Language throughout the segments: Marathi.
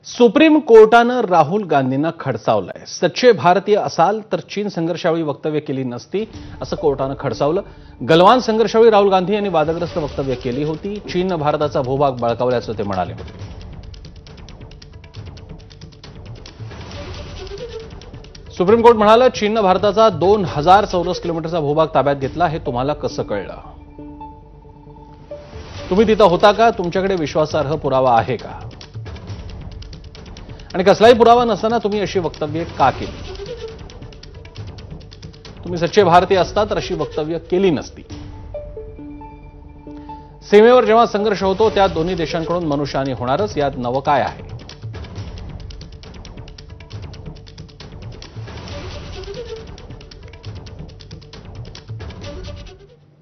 सुप्रीम कोर्टानं राहुल गांधींना खडसावलंय। सच्चे भारतीय असाल तर चीन संघर्षावेळी वक्तव्य केली नसती असं कोर्टानं खडसावलं। गलवान संघर्षावेळी राहुल गांधी यांनी वादग्रस्त वक्तव्य केली होती। चीननं भारताचा भूभाग बळकावल्याचं ते म्हणाले होते। सुप्रीम कोर्ट म्हणालं, चीननं भारताचा 2000 चौरस किलोमीटरचा भूभाग ताब्यात घेतला, हे तुम्हाला कसं कळलं? तुम्ही तिथं होता का? तुमच्याकडे विश्वासार्ह पुरावा आहे का? आणि कसलाही पुरावा नसताना तुम्ही अशी वक्तव्ये का केली? तुम्ही सच्चे भारतीय असता तर अशी वक्तव्य केली नसती। सीमेवर जेव्हा संघर्ष होतो त्यात दोन्ही देशांकडून मनुष्यहानी होणारच, यात नवं काय आहे?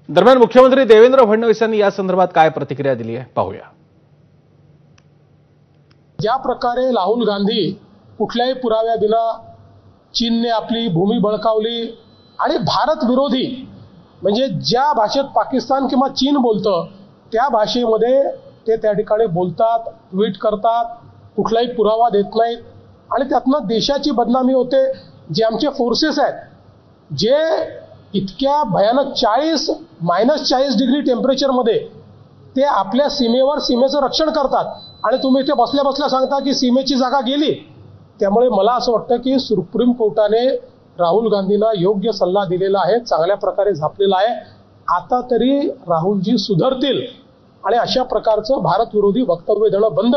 दरम्यान मुख्यमंत्री देवेंद्र फडणवीस यांनी या संदर्भात काय प्रतिक्रिया दिली आहे पाहूया। ज्या प्रकारे राहुल गांधी कुठल्याही पुराव्याविना चीनने आपली भूमी बळकावली आणि भारत विरोधी म्हणजे ज्या भाषेत पाकिस्तान किंवा चीन बोलतं त्या भाषेमध्ये ते त्या ठिकाणी बोलतात, ट्विट करतात, कुठलाही पुरावा देत नाहीत आणि त्यातनं देशाची बदनामी होते। जे आमचे फोर्सेस आहेत जे इतक्या भयानक -40 डिग्री टेम्परेचरमध्ये ते आपल्या सीमेचं रक्षण करतात आणि तुम्ही इथे बसल्या बसल्या सांगता की सीमेची जागा गेली। त्यामुळे मला असं वाटतं की सुप्रीम कोर्टाने राहुल गांधींना योग्य सल्ला दिलेला आहे, चांगल्या प्रकारे झापलेला आहे। आता तरी राहुलजी सुधरतील आणि अशा प्रकारचं भारत विरोधी वक्तव्य देणं बंद